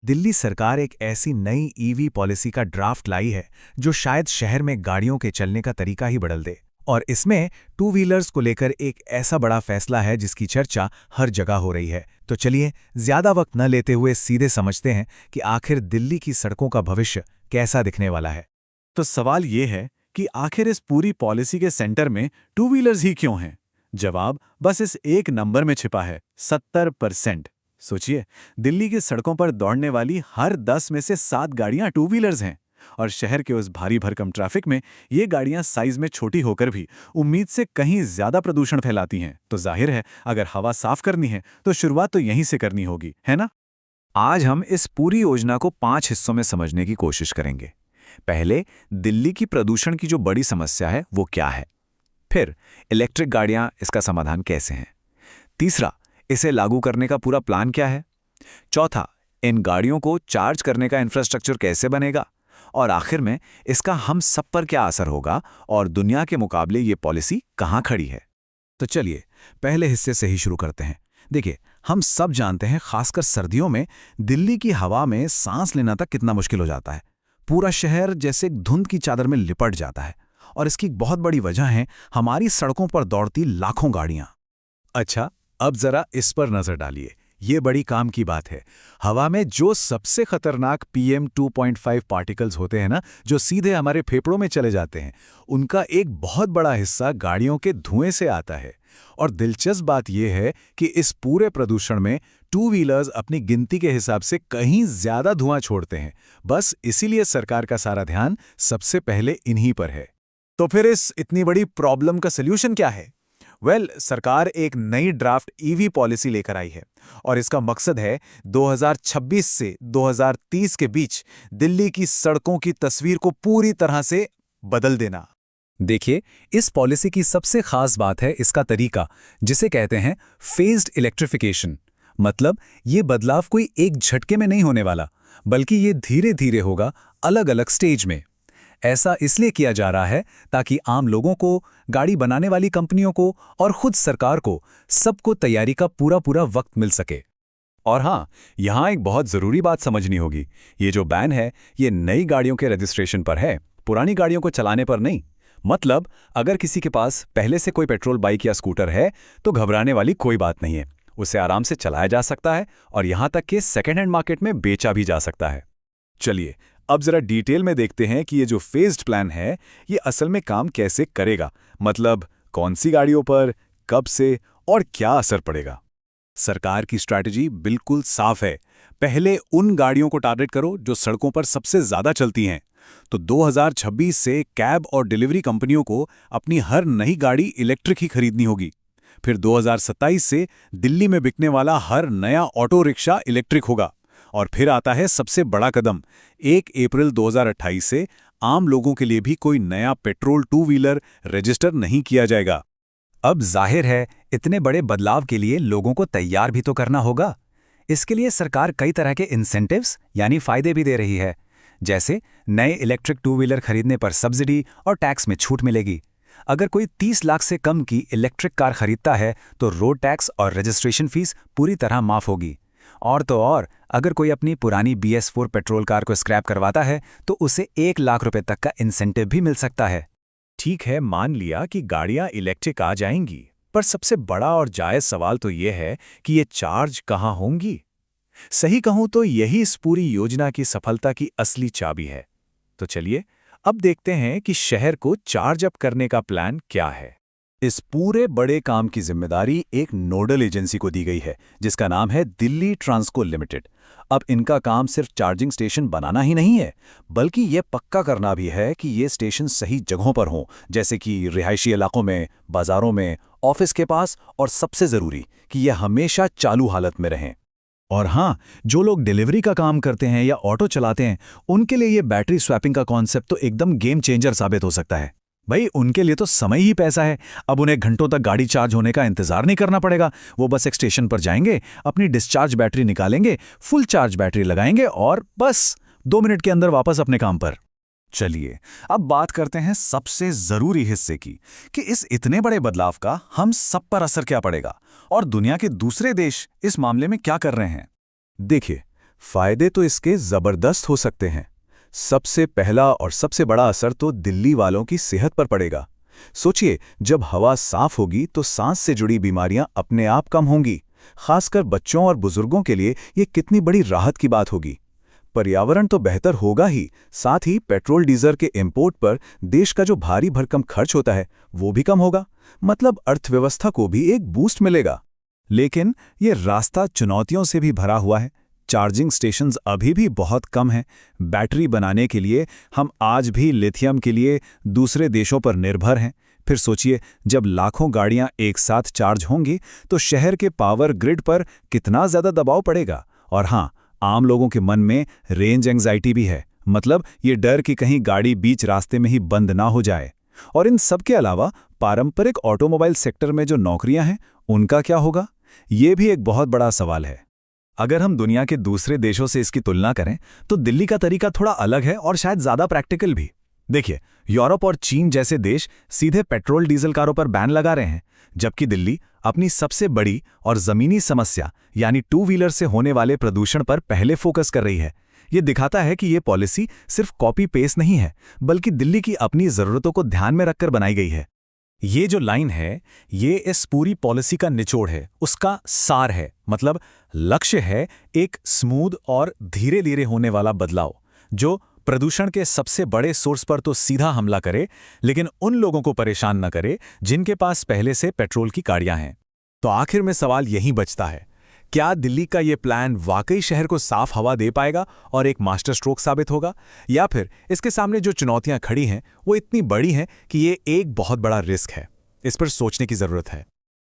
दिल्ली सरकार एक ऐसी नई ईवी पॉलिसी का ड्राफ्ट लाई है जो शायद शहर में गाड़ियों के चलने का तरीका ही बदल दे। और इसमें टू व्हीलर्स को लेकर एक ऐसा बड़ा फैसला है जिसकी चर्चा हर जगह हो रही है। तो चलिए ज्यादा वक्त न लेते हुए सीधे समझते हैं कि आखिर दिल्ली की सड़कों का भविष्य कैसा दिखने वाला है। तो सवाल ये है कि आखिर इस पूरी पॉलिसी के सेंटर में टू व्हीलर्स ही क्यों हैं? जवाब बस इस एक नंबर में छिपा है, 70%। सोचिए, दिल्ली की सड़कों पर दौड़ने वाली हर 10 में से 7 गाड़ियां टू व्हीलर्स हैं। और शहर के उस भारी भरकम ट्रैफिक में ये गाड़ियां साइज में छोटी होकर भी उम्मीद से कहीं ज्यादा प्रदूषण फैलाती हैं। तो जाहिर है, अगर हवा साफ करनी है तो शुरुआत तो यहीं से करनी होगी, है ना? आज हम इस पूरी योजना को 5 हिस्सों में समझने की कोशिश करेंगे। पहले, दिल्ली की प्रदूषण की जो बड़ी समस्या है वो क्या है। फिर, इलेक्ट्रिक गाड़ियां, इसका समाधान कैसे हैं। तीसरा, इसे लागू करने का पूरा प्लान क्या है। चौथा, इन गाड़ियों को चार्ज करने का इंफ्रास्ट्रक्चर कैसे बनेगा। और आखिर में, इसका हम सब पर क्या असर होगा और दुनिया के मुकाबले ये पॉलिसी कहाँ खड़ी है। तो चलिए पहले हिस्से से ही शुरू करते हैं। देखिए, हम सब जानते हैं, खासकर सर्दियों में दिल्ली की हवा में सांस लेना तक कितना मुश्किल हो जाता है। पूरा शहर जैसे एक धुंध की चादर में लिपट जाता है। और इसकी एक बहुत बड़ी वजह है हमारी सड़कों पर दौड़ती लाखों गाड़ियां। अच्छा, अब जरा इस पर नजर डालिए। ये बड़ी काम की बात है। हवा में जो सबसे खतरनाक PM 2.5 पार्टिकल्स होते हैं ना, जो सीधे हमारे फेफड़ों में चले जाते हैं, उनका एक बहुत बड़ा हिस्सा गाड़ियों के धुएं से आता है। और दिलचस्प बात यह है कि इस पूरे प्रदूषण में टू व्हीलर्स अपनी गिनती के हिसाब से कहीं ज्यादा धुआं छोड़ते हैं। बस इसीलिए सरकार का सारा ध्यान सबसे पहले इन्हीं पर है। तो फिर इस इतनी बड़ी प्रॉब्लम का सल्यूशन क्या है? सरकार एक नई ड्राफ्ट ईवी पॉलिसी लेकर आई है और इसका मकसद है 2026 से 2030 के बीच दिल्ली की सड़कों की तस्वीर को पूरी तरह से बदल देना। देखिए, इस पॉलिसी की सबसे खास बात है इसका तरीका, जिसे कहते हैं फेज्ड इलेक्ट्रिफिकेशन। मतलब ये बदलाव कोई एक झटके में नहीं होने वाला, बल्कि ये धीरे धीरे होगा, अलग अलग स्टेज में। ऐसा इसलिए किया जा रहा है ताकि आम लोगों को, गाड़ी बनाने वाली कंपनियों को और खुद सरकार को, सबको तैयारी का पूरा पूरा वक्त मिल सके। और हाँ, यहाँ एक बहुत ज़रूरी बात समझनी होगी। ये जो बैन है, ये नई गाड़ियों के रजिस्ट्रेशन पर है, पुरानी गाड़ियों को चलाने पर नहीं। मतलब अगर किसी के पास पहले से कोई पेट्रोल बाइक या स्कूटर है तो घबराने वाली कोई बात नहीं है। उसे आराम से चलाया जा सकता है और यहाँ तक कि सेकेंड हैंड मार्केट में बेचा भी जा सकता है। चलिए अब जरा डिटेल में देखते हैं कि ये जो फेज्ड प्लान है, ये असल में काम कैसे करेगा। मतलब कौन सी गाड़ियों पर, कब से और क्या असर पड़ेगा। सरकार की स्ट्रैटेजी बिल्कुल साफ है। पहले उन गाड़ियों को टारगेट करो जो सड़कों पर सबसे ज्यादा चलती हैं। तो 2026 से कैब और डिलीवरी कंपनियों को अपनी हर नई गाड़ी इलेक्ट्रिक ही खरीदनी होगी। फिर 2027 से दिल्ली में बिकने वाला हर नया ऑटो रिक्शा इलेक्ट्रिक होगा। और फिर आता है सबसे बड़ा कदम, 1 अप्रैल 2028 से आम लोगों के लिए भी कोई नया पेट्रोल टू व्हीलर रजिस्टर नहीं किया जाएगा। अब जाहिर है, इतने बड़े बदलाव के लिए लोगों को तैयार भी तो करना होगा। इसके लिए सरकार कई तरह के इंसेंटिव्स यानी फायदे भी दे रही है। जैसे नए इलेक्ट्रिक टू व्हीलर खरीदने पर सब्सिडी और टैक्स में छूट मिलेगी। अगर कोई 30 लाख से कम की इलेक्ट्रिक कार खरीदता है तो रोड टैक्स और रजिस्ट्रेशन फीस पूरी तरह माफ होगी। और तो और, अगर कोई अपनी पुरानी BS4 पेट्रोल कार को स्क्रैप करवाता है तो उसे 1 लाख रुपए तक का इंसेंटिव भी मिल सकता है। ठीक है, मान लिया कि गाड़ियां इलेक्ट्रिक आ जाएंगी, पर सबसे बड़ा और जायज सवाल तो ये है कि ये चार्ज कहाँ होंगी। सही कहूं तो यही इस पूरी योजना की सफलता की असली चाबी है। तो चलिए अब देखते हैं कि शहर को चार्ज अप करने का प्लान क्या है। इस पूरे बड़े काम की जिम्मेदारी एक नोडल एजेंसी को दी गई है, जिसका नाम है दिल्ली ट्रांसको लिमिटेड। अब इनका काम सिर्फ चार्जिंग स्टेशन बनाना ही नहीं है, बल्कि यह पक्का करना भी है कि ये स्टेशन सही जगहों पर हों, जैसे कि रिहायशी इलाकों में, बाजारों में, ऑफिस के पास, और सबसे जरूरी कि यह हमेशा चालू हालत में रहें। और हाँ, जो लोग डिलीवरी का काम करते हैं या ऑटो चलाते हैं, उनके लिए ये बैटरी स्वैपिंग का कॉन्सेप्ट तो एकदम गेम चेंजर साबित हो सकता है। भाई, उनके लिए तो समय ही पैसा है। अब उन्हें घंटों तक गाड़ी चार्ज होने का इंतजार नहीं करना पड़ेगा। वो बस एक स्टेशन पर जाएंगे, अपनी डिस्चार्ज बैटरी निकालेंगे, फुल चार्ज बैटरी लगाएंगे और बस 2 मिनट के अंदर वापस अपने काम पर। चलिए अब बात करते हैं सबसे जरूरी हिस्से की, कि इस इतने बड़े बदलाव का हम सब पर असर क्या पड़ेगा और दुनिया के दूसरे देश इस मामले में क्या कर रहे हैं। देखिए, फायदे तो इसके जबरदस्त हो सकते हैं। सबसे पहला और सबसे बड़ा असर तो दिल्ली वालों की सेहत पर पड़ेगा। सोचिए, जब हवा साफ होगी तो सांस से जुड़ी बीमारियां अपने आप कम होंगी। खासकर बच्चों और बुजुर्गों के लिए ये कितनी बड़ी राहत की बात होगी। पर्यावरण तो बेहतर होगा ही, साथ ही पेट्रोल डीजल के इंपोर्ट पर देश का जो भारी भरकम खर्च होता है वो भी कम होगा। मतलब अर्थव्यवस्था को भी एक बूस्ट मिलेगा। लेकिन ये रास्ता चुनौतियों से भी भरा हुआ है। चार्जिंग स्टेशंस अभी भी बहुत कम हैं। बैटरी बनाने के लिए हम आज भी लिथियम के लिए दूसरे देशों पर निर्भर हैं। फिर सोचिए, जब लाखों गाड़ियां एक साथ चार्ज होंगी तो शहर के पावर ग्रिड पर कितना ज़्यादा दबाव पड़ेगा। और हाँ, आम लोगों के मन में रेंज एंग्जाइटी भी है। मतलब ये डर कि कहीं गाड़ी बीच रास्ते में ही बंद ना हो जाए। और इन सब के अलावा पारंपरिक ऑटोमोबाइल सेक्टर में जो नौकरियां हैं, उनका क्या होगा? ये भी एक बहुत बड़ा सवाल है। अगर हम दुनिया के दूसरे देशों से इसकी तुलना करें तो दिल्ली का तरीका थोड़ा अलग है और शायद ज़्यादा प्रैक्टिकल भी। देखिए, यूरोप और चीन जैसे देश सीधे पेट्रोल डीजल कारों पर बैन लगा रहे हैं, जबकि दिल्ली अपनी सबसे बड़ी और ज़मीनी समस्या यानी टू व्हीलर से होने वाले प्रदूषण पर पहले फोकस कर रही है। ये दिखाता है कि ये पॉलिसी सिर्फ कॉपी पेस्ट नहीं है, बल्कि दिल्ली की अपनी ज़रूरतों को ध्यान में रखकर बनाई गई है। ये जो लाइन है, ये इस पूरी पॉलिसी का निचोड़ है, उसका सार है। मतलब लक्ष्य है एक स्मूथ और धीरे धीरे होने वाला बदलाव, जो प्रदूषण के सबसे बड़े सोर्स पर तो सीधा हमला करे, लेकिन उन लोगों को परेशान न करे जिनके पास पहले से पेट्रोल की गाड़ियां हैं। तो आखिर में सवाल यही बचता है, क्या दिल्ली का ये प्लान वाकई शहर को साफ हवा दे पाएगा और एक मास्टर स्ट्रोक साबित होगा, या फिर इसके सामने जो चुनौतियां खड़ी हैं वो इतनी बड़ी हैं कि ये एक बहुत बड़ा रिस्क है? इस पर सोचने की जरूरत है।